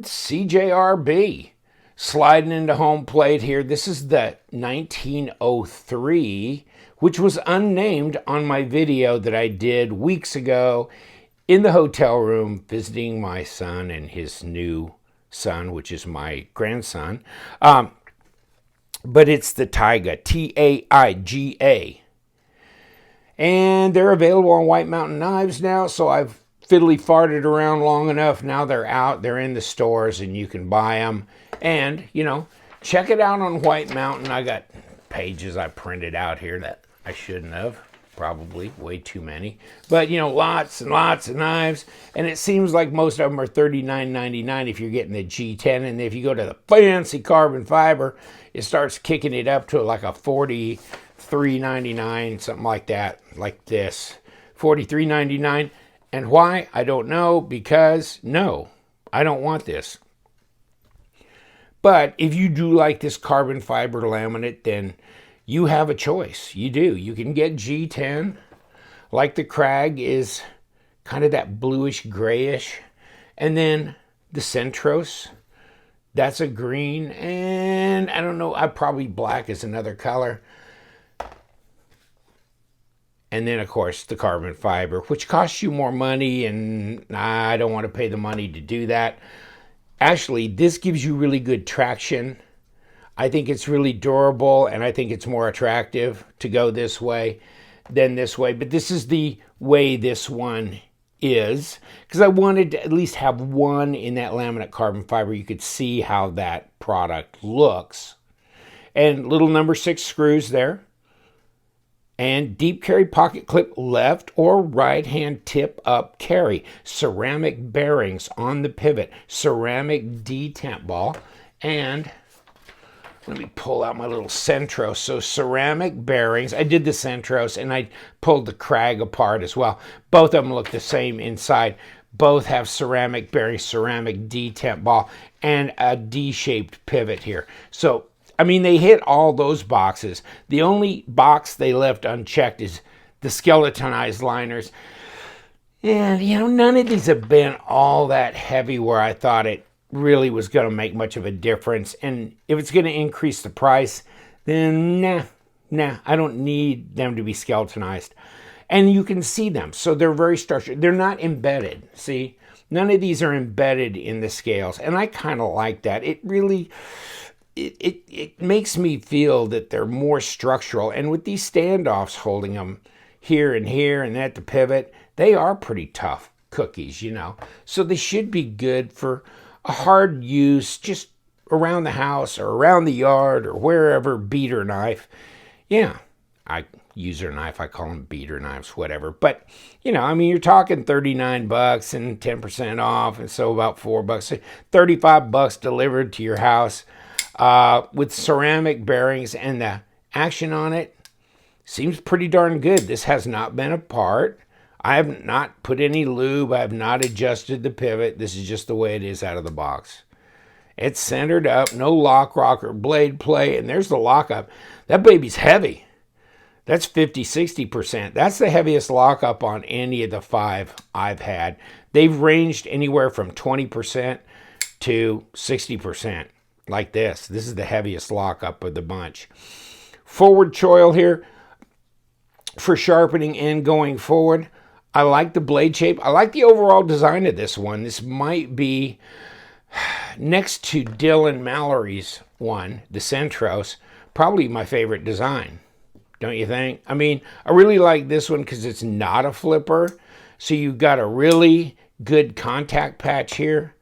CJRB sliding into home plate here. This is the 1903, which was unnamed on my video that I did weeks ago in the hotel room visiting my son and his new son, which is my grandson. But it's the Taiga, Taiga. And they're available on White Mountain Knives now, so I've fiddly farted around long enough. Now they're out, they're in the stores, and you can buy them. And, you know, check it out on White Mountain. I got pages I printed out here that I shouldn't have. Probably way too many. But, you know, lots and lots of knives. And it seems like most of them are $39.99 if you're getting the G10. And if you go to the fancy carbon fiber, it starts kicking it up to like a $43.99, something like that, like this. $43.99. And why? I don't know, because no, I don't want this. But if you do like this carbon fiber laminate, then you have a choice. You do. You can get G10. Like the Crag is kind of that bluish grayish. And then the Centros, that's a green. And I don't know, probably black is another color. And then, of course, the carbon fiber, which costs you more money, and I don't want to pay the money to do that. Actually, this gives you really good traction. I think it's really durable, and I think it's more attractive to go this way than this way. But this is the way this one is, because I wanted to at least have one in that laminate carbon fiber. You could see how that product looks. And little number 6 screws there. And deep carry pocket clip, left or right hand tip up carry. Ceramic bearings on the pivot. Ceramic detent ball. And let me pull out my little Centros. So ceramic bearings. I did the Centros and I pulled the Crag apart as well. Both of them look the same inside. Both have ceramic bearings, ceramic detent ball, and a D-shaped pivot here. So I mean, they hit all those boxes. The only box they left unchecked is the skeletonized liners. And, you know, none of these have been all that heavy where I thought it really was going to make much of a difference. And if it's going to increase the price, then nah, I don't need them to be skeletonized. And you can see them. So they're very structured. They're not embedded, see? None of these are embedded in the scales. And I kind of like that. It really... It makes me feel that they're more structural. And with these standoffs holding them here and at the pivot, they are pretty tough cookies, you know. So they should be good for a hard use, just around the house or around the yard or wherever. Beater knife. Yeah, user knife, I call them beater knives, whatever. But, you know, I mean, you're talking $39 and 10% off. And so about $4, $35 delivered to your house. With ceramic bearings, and the action on it seems pretty darn good. This has not been apart. I have not put any lube. I have not adjusted the pivot. This is just the way it is out of the box. It's centered up, no lock, rock, or blade play, and there's the lockup. That baby's heavy. That's 50-60%. That's the heaviest lockup on any of the 5 I've had. They've ranged anywhere from 20% to 60%. Like this. This is the heaviest lockup of the bunch. Forward choil here for sharpening and going forward. I like the blade shape. I like the overall design of this one. This might be, next to Dylan Mallory's one, the Centros, probably my favorite design. Don't you think? I mean, I really like this one because it's not a flipper. So you've got a really good contact patch here.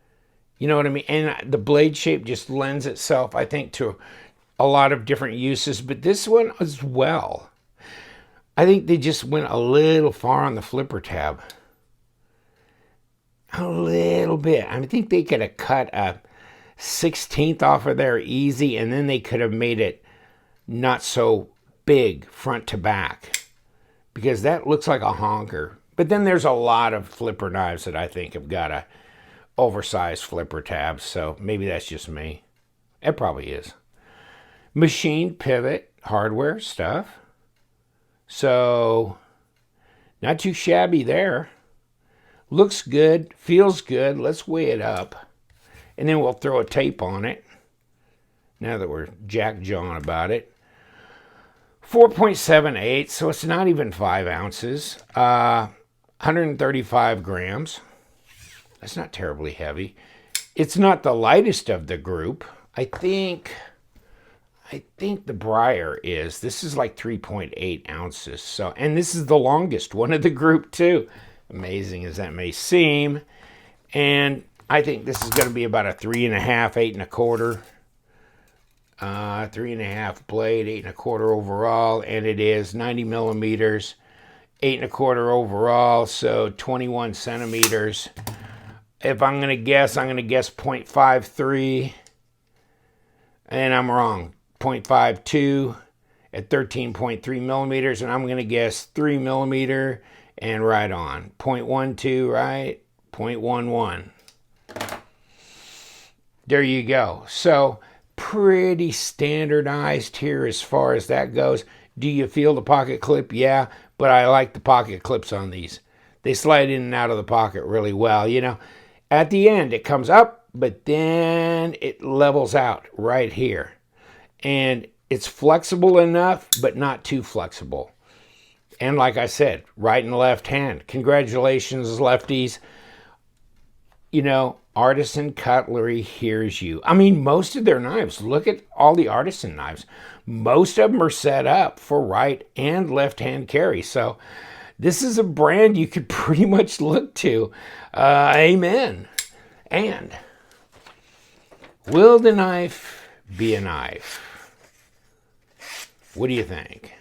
You know what I mean? And the blade shape just lends itself, I think, to a lot of different uses. But this one as well. I think they just went a little far on the flipper tab. A little bit. I think they could have cut a 1/16 off of there easy, and then they could have made it not so big front to back. Because that looks like a honker. But then there's a lot of flipper knives that I think have got a oversized flipper tabs, so maybe that's just me. It probably is. Machine pivot hardware stuff. So not too shabby there. Looks good, feels good. Let's weigh it up And then we'll throw a tape on it, now that we're jack-jawing about it. 4.78, so it's not even 5 ounces. 135 grams. That's not terribly heavy. It's not the lightest of the group. I think the Briar is. This is like 3.8 ounces. So, and this is the longest one of the group too. Amazing as that may seem. And I think this is going to be about a 3.5, 8 1/4. 3.5 blade, 8 1/4 overall, and it is 90 millimeters, 8 1/4 overall, so 21 centimeters. If I'm going to guess, I'm going to guess 0.53, and I'm wrong. 0.52 at 13.3 millimeters, and I'm going to guess 3 millimeter, and right on. 0.12, right? 0.11. There you go. So, pretty standardized here as far as that goes. Do you feel the pocket clip? Yeah, but I like the pocket clips on these. They slide in and out of the pocket really well. You know, at the end it comes up, but then it levels out right here. And it's flexible enough, but not too flexible. And like I said, right and left hand. Congratulations, lefties. You know, Artisan Cutlery hears you. I mean, most of their knives, look at all the Artisan knives. Most of them are set up for right and left hand carry. So this is a brand you could pretty much look to. Amen. And will the knife be a knife? What do you think?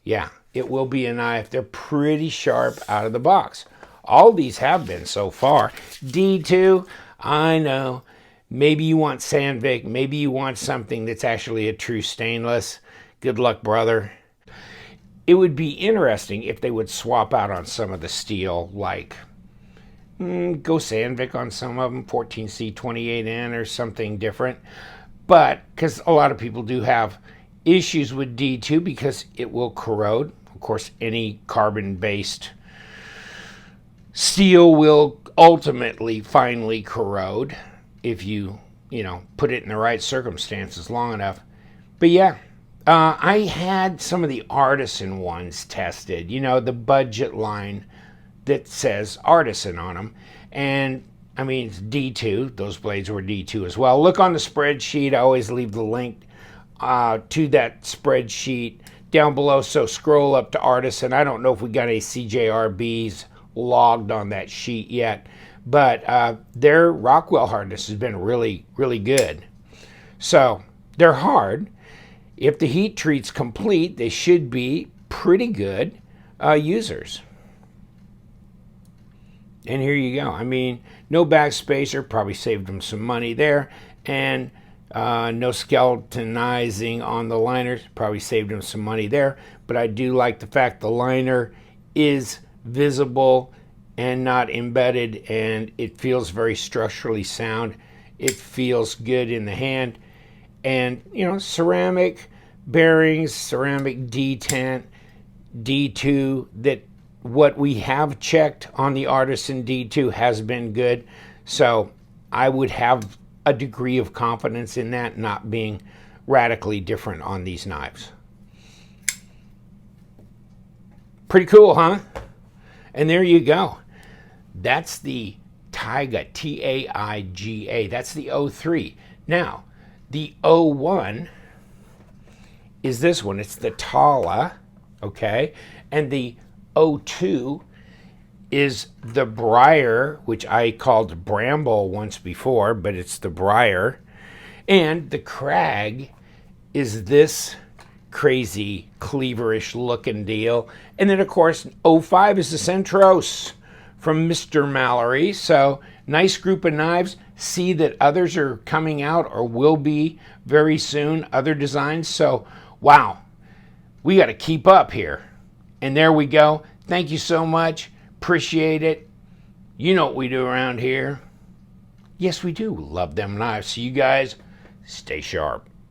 Yeah, it will be a knife. They're pretty sharp out of the box. All these have been so far. D2, I know. Maybe you want Sandvik. Maybe you want something that's actually a true stainless. Good luck, brother. It would be interesting if they would swap out on some of the steel, like go Sandvik on some of them, 14C 28N or something different. But because a lot of people do have issues with D2 because it will corrode. Of course, any carbon-based steel will ultimately finally corrode if you put it in the right circumstances long enough. But yeah, I had some of the Artisan ones tested, the budget line that says Artisan on them. And I mean, it's D2. Those blades were D2 as well. Look on the spreadsheet. I always leave the link to that spreadsheet down below. So scroll up to Artisan. I don't know if we got any CJRBs logged on that sheet yet, but their Rockwell hardness has been really, really good. So they're hard. If the heat treat's complete, they should be pretty good users. And here you go. I mean, no backspacer, probably saved them some money there, and no skeletonizing on the liners, probably saved them some money there. But I do like the fact the liner is visible and not embedded, and it feels very structurally sound. It feels good in the hand. And ceramic bearings, ceramic detent, D2, that what we have checked on the Artisan D2 has been good. So I would have a degree of confidence in that not being radically different on these knives. Pretty cool, huh? And there you go. That's the Taiga, T-A-I-G-A. That's the 03. Now, the 01 is this one. It's the Tala, okay? And the 02 is the Briar, which I called Bramble once before, but it's the Briar. And the Crag is this crazy cleaverish looking deal. And then, of course, 05 is the Centros from Mr. Mallory. So, nice group of knives. See that others are coming out or will be very soon, other designs. So, wow, we got to keep up here. And there we go. Thank you so much. Appreciate it. You know what we do around here. Yes, we do love them knives. So you guys, stay sharp.